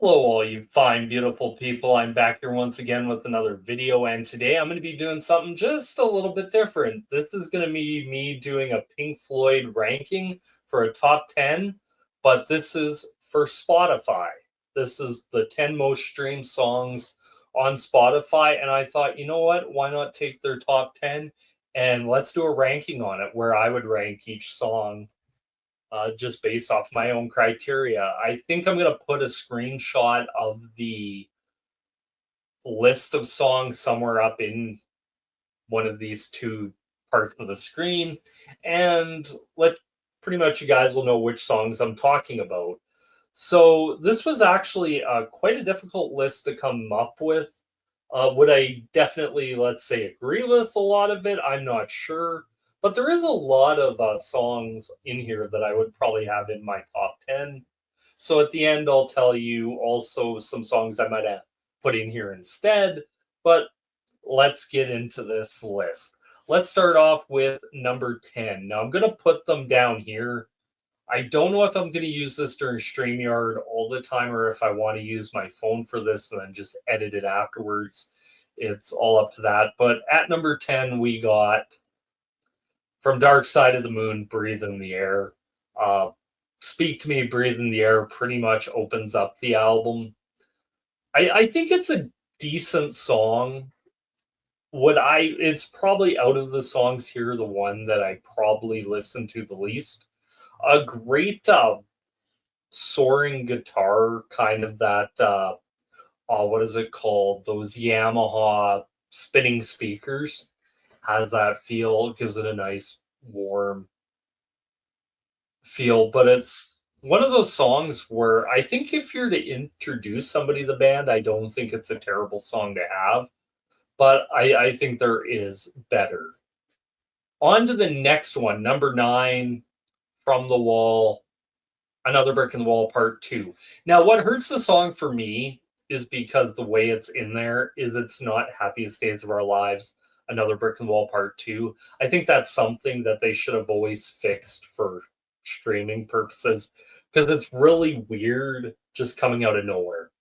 Hello, all you fine, beautiful people. I'm back here once again with another video, and today I'm going to be doing something just a little bit different. This is going to be me doing a Pink Floyd ranking for a top 10, but this is for Spotify. This is the 10 most streamed songs on Spotify, and I thought, you know what? Why not take their top 10 and let's do a ranking on it where I would rank each song just based off my own criteria. I think I'm going to put a screenshot of the list of songs somewhere up in one of these two parts of the screen, and let pretty much you guys will know which songs I'm talking about. So this was actually quite a difficult list to come up with. Would I definitely, let's say, agree with a lot of it? I'm not sure. But there is a lot of songs in here that I would probably have in my top 10. So at the end, I'll tell you also some songs I might have put in here instead. But let's get into this list. Let's start off with number 10. Now I'm going to put them down here. I don't know if I'm going to use this during StreamYard all the time or if I want to use my phone for this and then just edit it afterwards. It's all up to that. But at number 10, we got From Dark Side of the Moon, Breathe in the Air. Speak to Me, Breathe in the Air pretty much opens up the album. I think it's a decent song. It's probably out of the songs here, the one that I probably listen to the least. A great soaring guitar, kind of that what is it called? Those Yamaha spinning speakers. Has that feel, gives it a nice warm feel. But it's one of those songs where I think if you're to introduce somebody to the band, I don't think it's a terrible song to have. But I think there is better. On to the next one, number 9, From the Wall, Another Brick in the Wall Part 2. Now, what hurts the song for me is because the way it's in there is it's not Happiest Days of Our Lives, Another Brick in the Wall Part 2. I think that's something that they should have always fixed for streaming purposes because it's really weird just coming out of nowhere.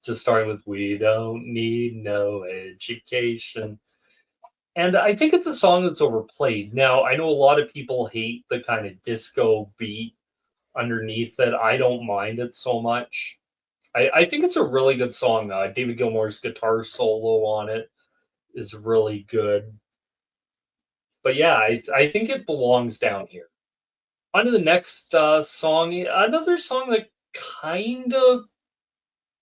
Just starting with We Don't Need No Education. And I think it's a song that's overplayed. Now, I know a lot of people hate the kind of disco beat underneath it. I don't mind it so much. I think it's a really good song. David Gilmour's guitar solo on it is really good. But yeah, I think it belongs down here. On to the next song. Another song that kind of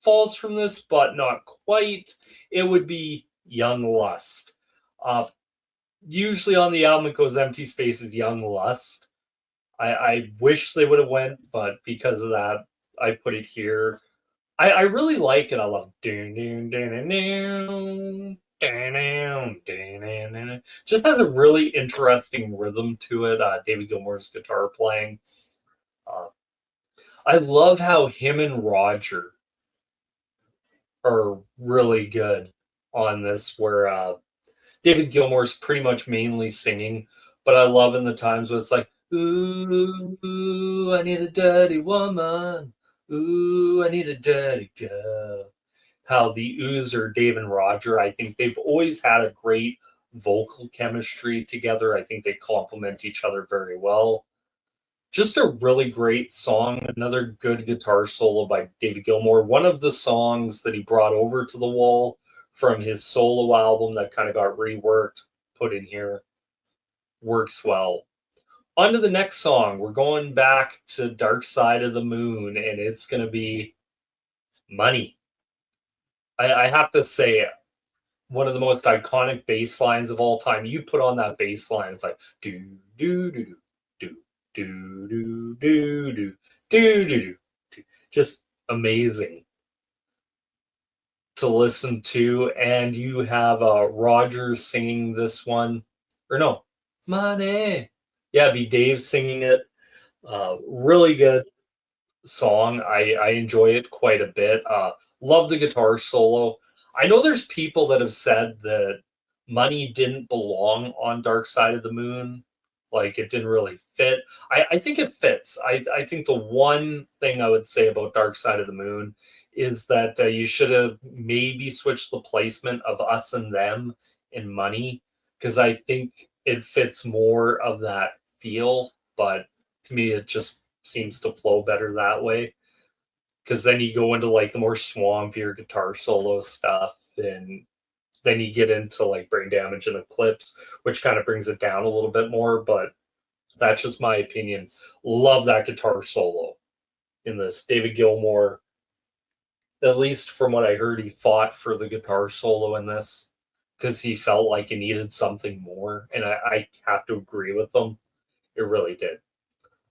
falls from this, but not quite. It would be Young Lust. Usually on the album it goes Empty Spaces, Young Lust. I wish they would have went, but because of that, I put it here. I really like it. I love just has a really interesting rhythm to it. David Gilmour's guitar playing. I love how him and Roger are really good on this, where David Gilmour's pretty much mainly singing, but I love in the times where it's like, ooh, I need a dirty woman. Ooh, I need a dirty girl. How the oohs are Dave and Roger. I think they've always had a great vocal chemistry together. I think they complement each other very well. Just a really great song. Another good guitar solo by David Gilmour. One of the songs that he brought over to the Wall from his solo album that kind of got reworked, put in here. Works well. On to the next song. We're going back to Dark Side of the Moon, and it's going to be Money. I have to say, one of the most iconic bass lines of all time. You put on that bass line, it's like do do do do do do do do do do do. Just amazing to listen to. And you have Roger singing this one, or no, Money. Yeah, it'd be Dave singing it. Really good song. I enjoy it quite a bit. Love the guitar solo. I know there's people that have said that Money didn't belong on Dark Side of the Moon. Like it didn't really fit. I think it fits. I think the one thing I would say about Dark Side of the Moon is that you should have maybe switched the placement of us and them in money because I think it fits more of that feel. But to me, it just seems to flow better that way because then you go into like the more swampier guitar solo stuff and then you get into like brain damage and eclipse, which kind of brings it down a little bit more. But that's just my opinion. Love that guitar solo in this. David Gilmour, at least from what I heard, he fought for the guitar solo in this because he felt like he needed something more. And I have to agree with him. It really did.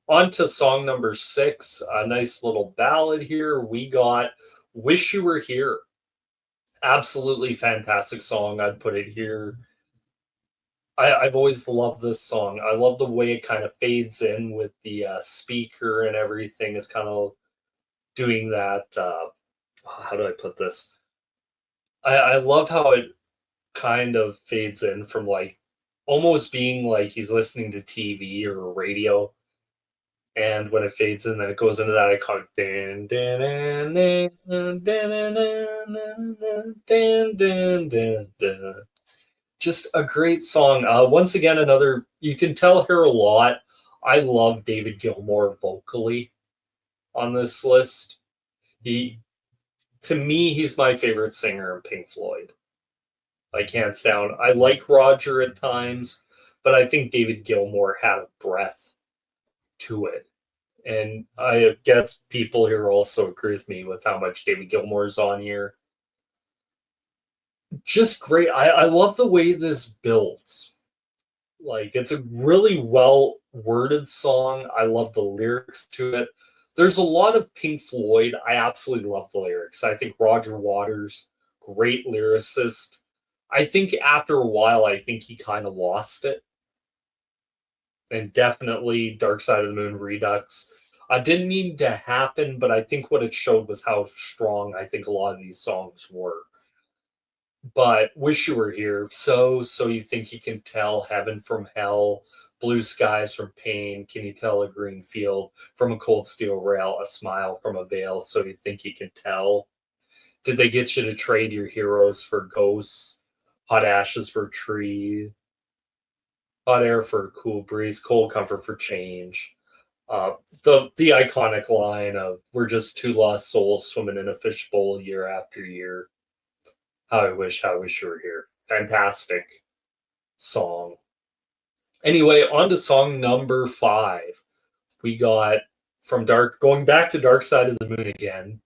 On to song number 6, a nice little ballad here. We got Wish You Were Here. Absolutely fantastic song. I'd put it here. I've always loved this song. I love the way it kind of fades in with the speaker and everything. It's kind of doing that. How do I put this? I love how it kind of fades in from like almost being like he's listening to TV or radio. And when it fades in, then it goes into that iconic dan dan dan dan dan dan dan dan dan dan. Just a great song. Once again, another you can tell here a lot. I love David Gilmour vocally on this list. He, to me, he's my favorite singer in Pink Floyd. Like hands down. I like Roger at times, but I think David Gilmour had a breath to it. And I guess people here also agree with me with how much David Gilmour's on here. Just great. I love the way this builds. Like it's a really well worded song. I love the lyrics to it. There's a lot of Pink Floyd. I absolutely love the lyrics. I think Roger Waters, great lyricist. I think after a while, I think he kind of lost it. And definitely Dark Side of the Moon Redux. I didn't mean to happen, but I think what it showed was how strong I think a lot of these songs were. But Wish You Were Here, so you think you can tell heaven from hell, blue skies from pain, can you tell a green field from a cold steel rail, a smile from a veil, so you think you can tell? Did they get you to trade your heroes for ghosts, hot ashes for tree, hot air for a cool breeze, cold comfort for change? The iconic line of "We're just two lost souls swimming in a fishbowl year after year." How I wish you were here. Fantastic song. Anyway, on to song number 5. We got from Dark, going back to Dark Side of the Moon again.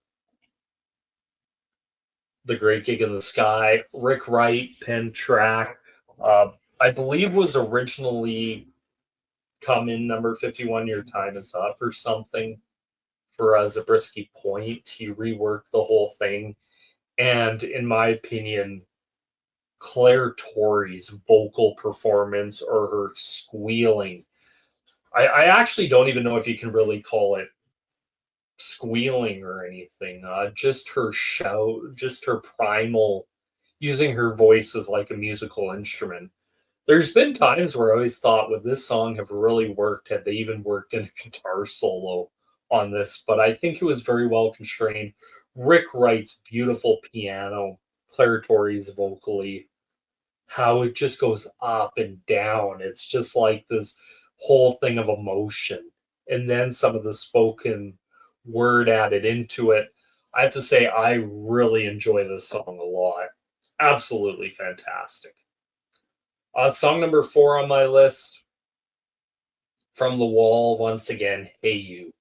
The Great Gig in the Sky. Rick Wright, pen track. I believe was originally come in number 51, Your Time Is Up or something for Zabriskie Point. He reworked the whole thing. And in my opinion, Claire Torrey's vocal performance or her squealing. I actually don't even know if you can really call it squealing or anything. Just her shout, just her primal, using her voice as like a musical instrument. There's been times where I always thought, would this song have really worked had they even worked in a guitar solo on this? But I think it was very well constrained. Rick Wright's beautiful piano, Claire Torrey's vocally, how it just goes up and down. It's just like this whole thing of emotion. And then some of the spoken word added into it. I have to say, I really enjoy this song a lot. Absolutely fantastic. Song number 4 on my list, From the Wall, once again, Hey You.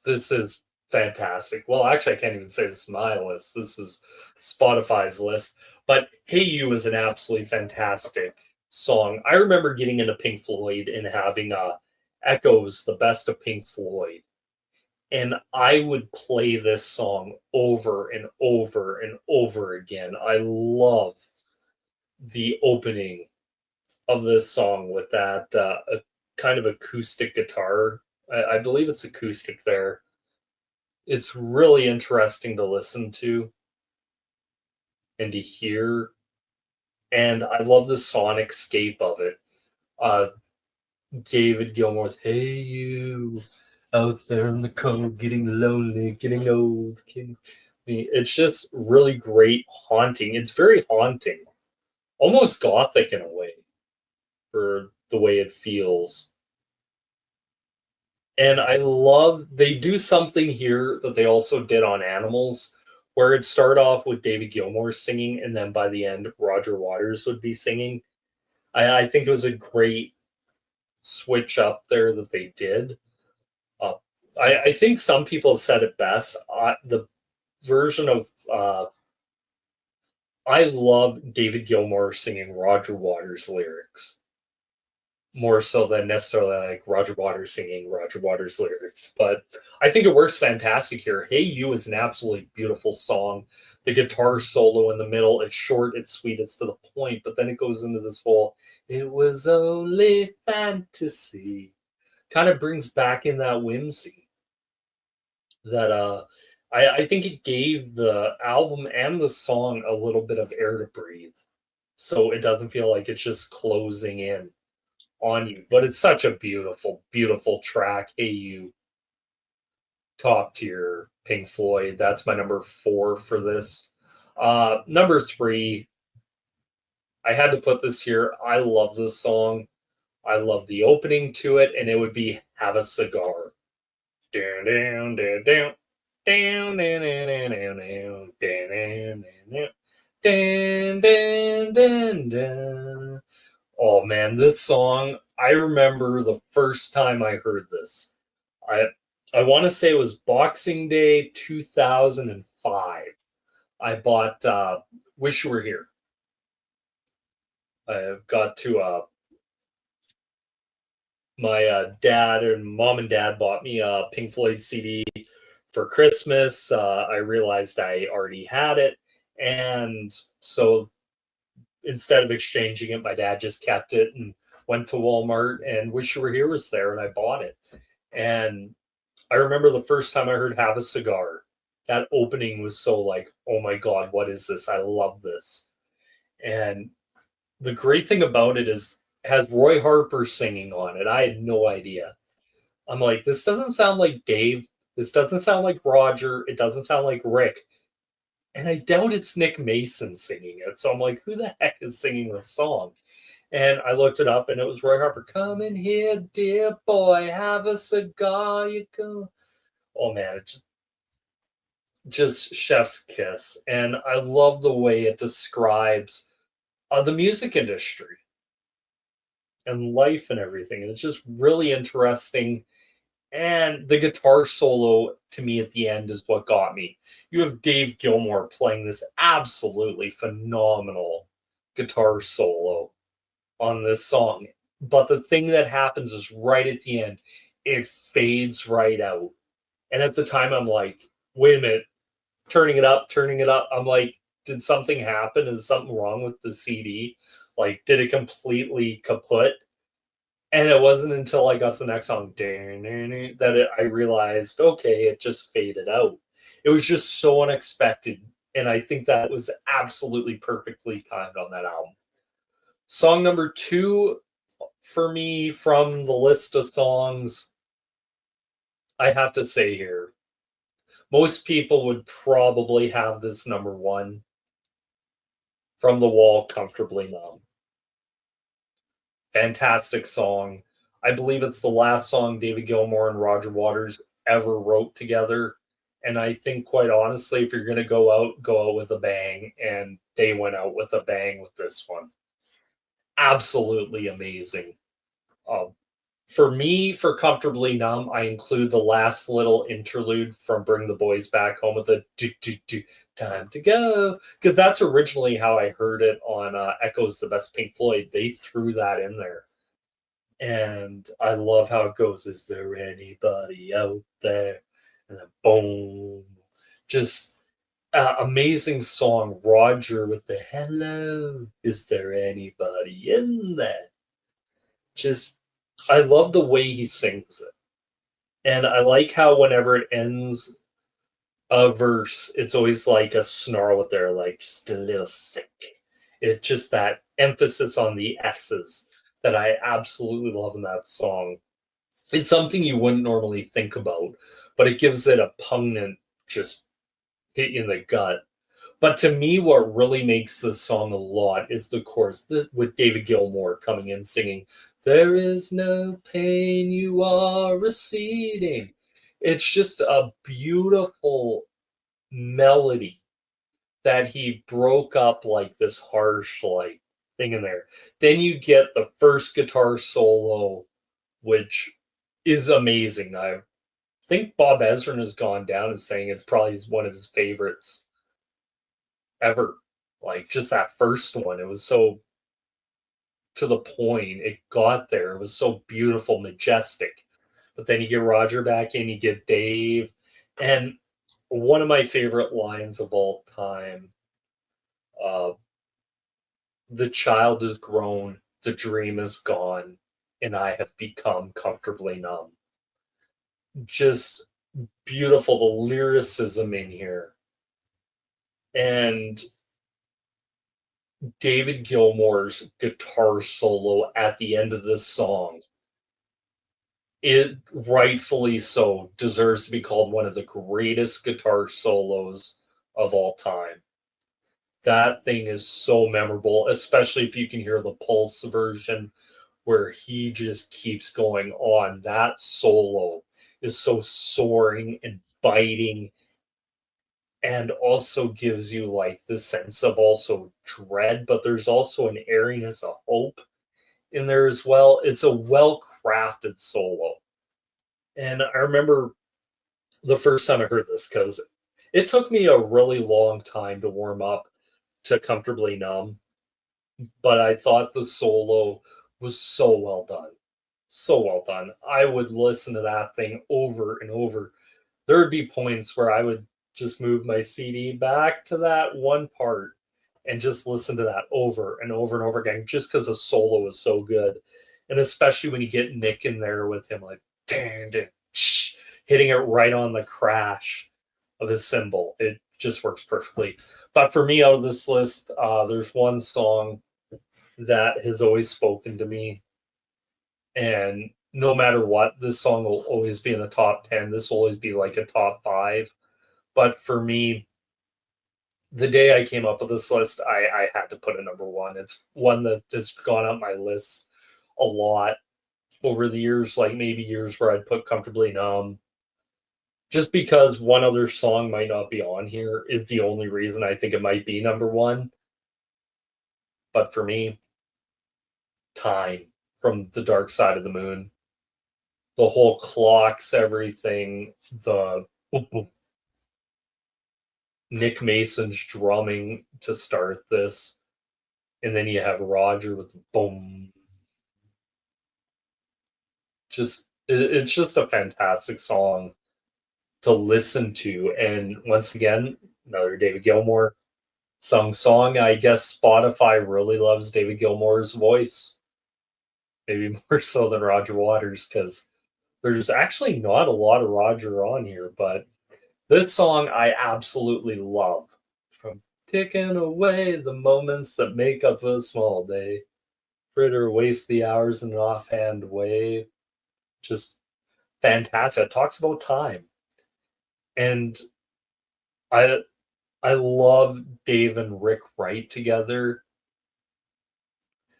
This is fantastic. Well, actually, I can't even say this is my list. This is Spotify's list. But Hey You is an absolutely fantastic song. I remember getting into Pink Floyd and having Echoes, the best of Pink Floyd. And I would play this song over and over and over again. I love the opening of this song with that kind of acoustic guitar. I believe it's acoustic there. It's really interesting to listen to and to hear. and I love the sonic-scape of it. Uh, David Gilmour's "Hey You, out there in the cold, getting lonely, getting old." It's just really great haunting. It's very haunting, almost gothic in a way for the way it feels. And I love they do something here that they also did on Animals, where it started off with David Gilmour singing, and then by the end, Roger Waters would be singing. I think it was a great switch up there that they did. Uh, I think some people have said it best. The version of I love David Gilmour singing Roger Waters lyrics more so than necessarily like Roger Waters singing Roger Waters lyrics. But I think it works fantastic here. Hey You is an absolutely beautiful song. The guitar solo in the middle, it's short, it's sweet, it's to the point, but then it goes into this whole "it was only fantasy." Kind of brings back in that whimsy that I think it gave the album and the song a little bit of air to breathe. So it doesn't feel like it's just closing in on you. But it's such a beautiful, beautiful track. Hey You, top tier Pink Floyd. That's my number 4 for this. Number 3, I had to put this here. I love this song. I love the opening to it, and it would be Have a Cigar. Down, down, down, down. Down, down, down, down, down, down, down, down, down, down, down, down. Oh man, this song, I remember the first time I heard this. I I want to say it was Boxing Day 2005. I bought Wish You Were Here. I got to my dad and mom and dad bought me a Pink Floyd CD for Christmas. I realized I already had it, and so instead of exchanging it, my dad just kept it and went to Walmart and Wish You Were Here was there, and I bought it. And I remember the first time I heard Have a Cigar. That opening was so like, oh my god, what is this? I love this. And the great thing about it is it has Roy Harper singing on it. I had no idea. I'm like, this doesn't sound like Dave. This doesn't sound like Roger. It doesn't sound like Rick. And I doubt it's Nick Mason singing it. So I'm like, who the heck is singing this song? And I looked it up and it was Roy Harper. Come in here, dear boy, have a cigar. You go. Oh man, it's just chef's kiss. And I love the way it describes the music industry and life and everything. And it's just really interesting. And the guitar solo to me at the end is what got me. You have Dave Gilmour playing this absolutely phenomenal guitar solo on this song. But the thing that happens is right at the end, it fades right out. And at the time, I'm like, wait a minute, turning it up, turning it up. I'm like, did something happen? Is something wrong with the CD? Like, did it completely kaput? And it wasn't until I got to the next song that I realized, okay, it just faded out. It was just so unexpected. And I think that was absolutely perfectly timed on that album. Song number 2 for me from the list of songs, I have to say here, most people would probably have this number 1 From the Wall, Comfortably Numb. Fantastic song. I believe it's the last song David Gilmour and Roger Waters ever wrote together. And I think, quite honestly, if you're going to go out with a bang. And they went out with a bang with this one. Absolutely amazing. Um, for me, for Comfortably Numb, I include the last little interlude from Bring the Boys Back Home with a do, do, do, time to go. Because that's originally how I heard it on Echoes the Best Pink Floyd. They threw that in there. And I love how it goes. Is there anybody out there? And then boom. Just amazing song. Roger with the hello. Is there anybody in there? Just, I love the way he sings it. And I like how whenever it ends a verse, it's always like a snarl with there, like just a little sick. It just that emphasis on the S's that I absolutely love in that song. It's something you wouldn't normally think about, but it gives it a pungent just hit you in the gut. But to me, what really makes this song a lot is the chorus with David Gilmour coming in singing, "There is no pain, you are receding." It's just a beautiful melody that he broke up like this harsh like thing in there. Then you get the first guitar solo, which is amazing. I think Bob Ezrin has gone down and saying it's probably one of his favorites ever. Like just that first one, it was so to the point. It got there. It was so beautiful, majestic. But then you get Roger back in, you get Dave, and one of my favorite lines of all time. Uh, the child is grown, the dream is gone, and I have become comfortably numb. Just beautiful, the lyricism in here. And David Gilmour's guitar solo at the end of this song, it rightfully so deserves to be called one of the greatest guitar solos of all time. That thing is so memorable, especially if you can hear the Pulse version where he just keeps going on. That solo is so soaring and biting and also gives you like this sense of also dread, but there's also an airiness of hope in there as well. It's a well crafted solo. And I remember the first time I heard this because it took me a really long time to warm up to Comfortably Numb, but I thought the solo was so well done. So well done. I would listen to that thing over and over. There would be points where I would just move my CD back to that one part and just listen to that over and over and over again just because the solo is so good. And especially when you get Nick in there with him, like, dang, dang, hitting it right on the crash of his cymbal. It just works perfectly. But for me, out of this list, there's one song that has always spoken to me. And no matter what, this song will always be in the top 10. This will always be like a top five. But for me, the day I came up with this list, I had to put a number one. It's one that has gone up my list a lot over the years, like maybe years where I'd put Comfortably Numb. Just because one other song might not be on here is the only reason I think it might be number one. But for me, Time from The Dark Side of the Moon. The whole clocks, everything, the Nick Mason's drumming to start this, and then you have Roger with the boom. It's just a fantastic song to listen to. And once again, another David Gilmour song. I guess Spotify really loves David Gilmour's voice, maybe more so than Roger Waters, because there's actually not a lot of Roger on here, but this song I absolutely love. From ticking away the moments that make up a small day, fritter waste the hours in an offhand way. Just fantastic. It talks about time. And I I love Dave and Rick Wright together.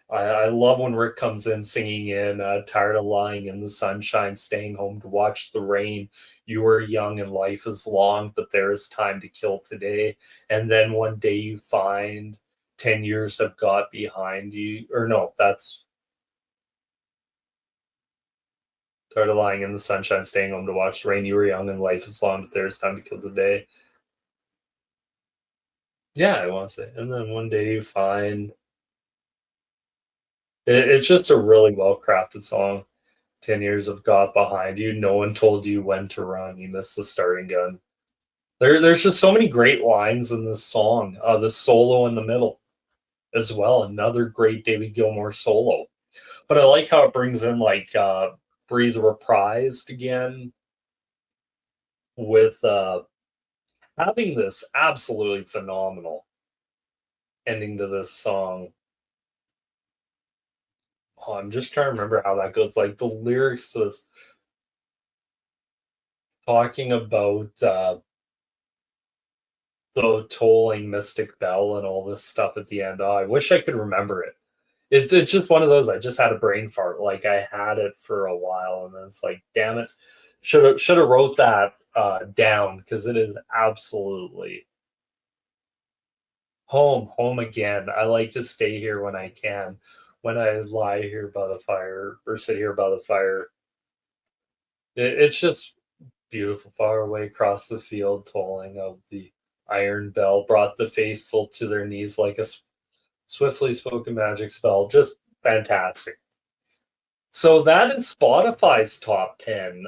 I love when Rick comes in singing in Tired of Lying in the Sunshine, Staying Home to Watch the Rain. You are young and life is long, but there is time to kill today. And then one day you find 10 years have got behind you. Or no, that's Tired of Lying in the Sunshine, Staying Home to Watch the Rain. You are young and life is long, but there is time to kill today. Yeah, I want to say. And then one day you find it's just a really well crafted song. 10 years have got behind you. No one told you when to run. You missed the starting gun. There's just so many great lines in this song. The solo in the middle as well. Another great David Gilmour solo. But I like how it brings in like Breathe reprised again with having this absolutely phenomenal ending to this song. Oh, I'm just trying to remember how that goes. Like the lyrics to this talking about the tolling mystic bell and all this stuff at the end. Oh, I wish I could remember it. It's just one of those. I just had a brain fart. Like I had it for a while, and then it's like, damn it, should have wrote that down because it is absolutely home again. I like to stay here when I can. When I lie here by the fire or sit here by the fire, it's just beautiful. Far away across the field, tolling of the iron bell brought the faithful to their knees like a swiftly spoken magic spell. Just fantastic. So that is Spotify's top 10.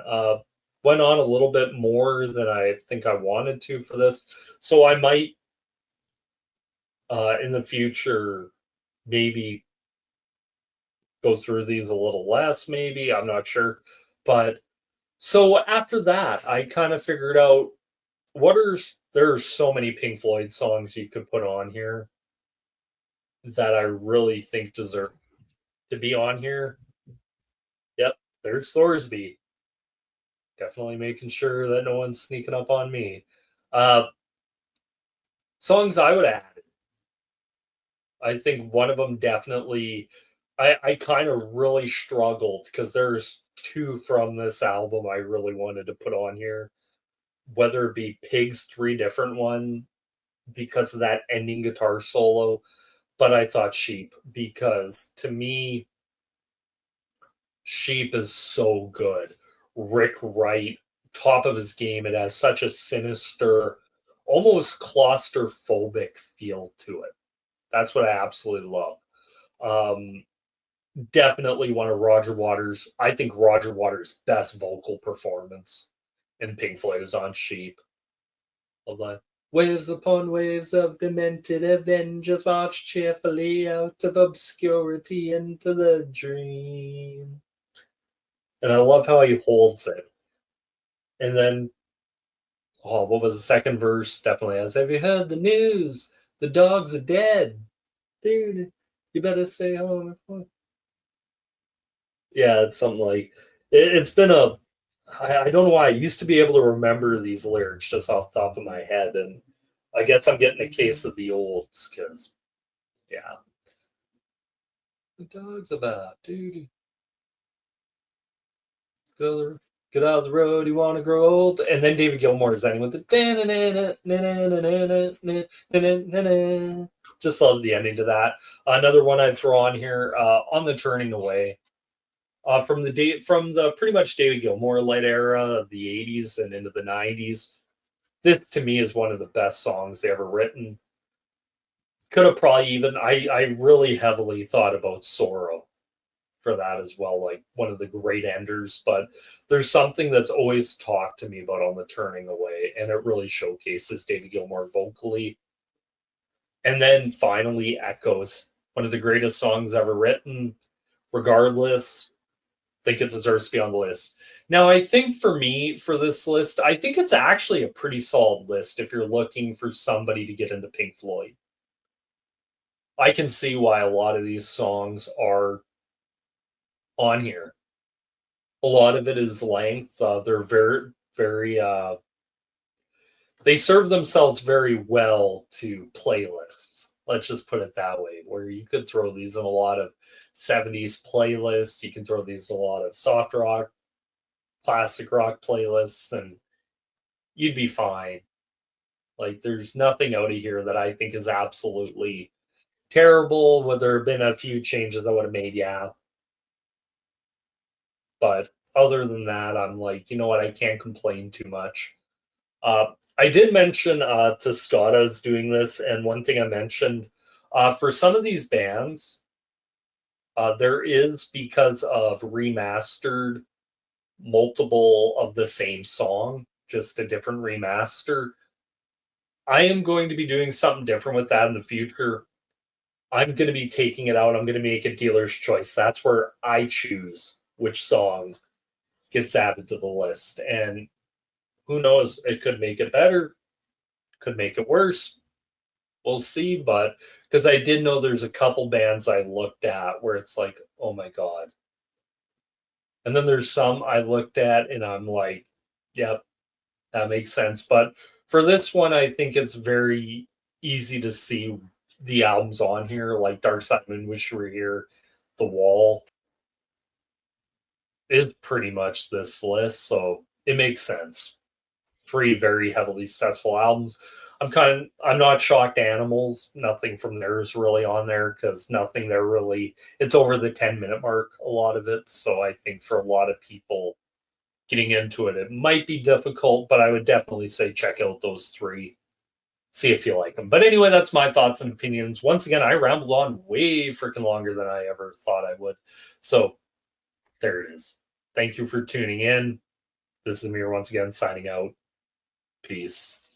Went on a little bit more than I think I wanted to for this. So I might, in the future, maybe go through these a little less, maybe. I'm not sure. But so after that, I kind of figured out there's so many Pink Floyd songs you could put on here that I really think deserve to be on here. Yep, there's Thorsby. Definitely making sure that no one's sneaking up on me. Uh, songs I would add. I think one of them definitely. I kind of really struggled because there's two from this album I really wanted to put on here. Whether it be Pig's three different one because of that ending guitar solo, but I thought Sheep because to me Sheep is so good. Rick Wright, top of his game. It has such a sinister, almost claustrophobic feel to it. That's what I absolutely love. Um, Definitely one of Roger Waters'. I think Roger Waters' best vocal performance in Pink Floyd is on Sheep. Of the waves upon waves of demented Avengers march cheerfully out of obscurity into the dream. And I love how he holds it. And then, oh, what was the second verse? Definitely has, have you heard the news? The dogs are dead. Dude, you better stay home. Yeah, it's something like, it's been I don't know why. I used to be able to remember these lyrics just off the top of my head. And I guess I'm getting a case of the olds because, yeah. The dog's about, dude. Get out of the road, you want to grow old. And then David Gilmour is ending with the just love the ending to that. Another one I'd throw on here, on the turning away. From the pretty much David Gilmour light era of the 80s and into the 90s. This to me is one of the best songs they ever written. Could have probably even I really heavily thought about Sorrow for that as well, like one of the great enders. But there's something that's always talked to me about on the turning away, and it really showcases David Gilmour vocally. And then finally, Echoes, one of the greatest songs ever written. Regardless, I think it deserves to be on the list. Now, I think for me, for this list, I think it's actually a pretty solid list if you're looking for somebody to get into Pink Floyd. I can see why a lot of these songs are on here. A lot of it is length. They're very, they serve themselves very well to playlists. Let's just put it that way, where you could throw these in a lot of 70s playlists. You can throw these in a lot of soft rock, classic rock playlists, and you'd be fine. Like, there's nothing out of here that I think is absolutely terrible. Would there have been a few changes that would have made, yeah. But other than that, I'm like, you know what? I can't complain too much. I did mention to Scott I was doing this, and one thing I mentioned for some of these bands, there is because of remastered multiple of the same song, just a different remaster. I am going to be doing something different with that in the future. I'm going to be taking it out. I'm going to make a dealer's choice. That's where I choose which song gets added to the list. And who knows? It could make it better, could make it worse. We'll see. But because I did know there's a couple bands I looked at where it's like, oh my god. And then there's some I looked at and I'm like, yep, that makes sense. But for this one, I think it's very easy to see the albums on here, like Dark Side of the Moon, Wish You Were Here, The Wall is pretty much this list, so it makes sense. Three very heavily successful albums. I'm not shocked Animals, nothing from there is really on there because nothing there really it's over the 10-minute mark, a lot of it. So I think for a lot of people getting into it, it might be difficult, but I would definitely say check out those three. See if you like them. But anyway, that's my thoughts and opinions. Once again, I rambled on way freaking longer than I ever thought I would. So there it is. Thank you for tuning in. This is Amir once again signing out. Peace.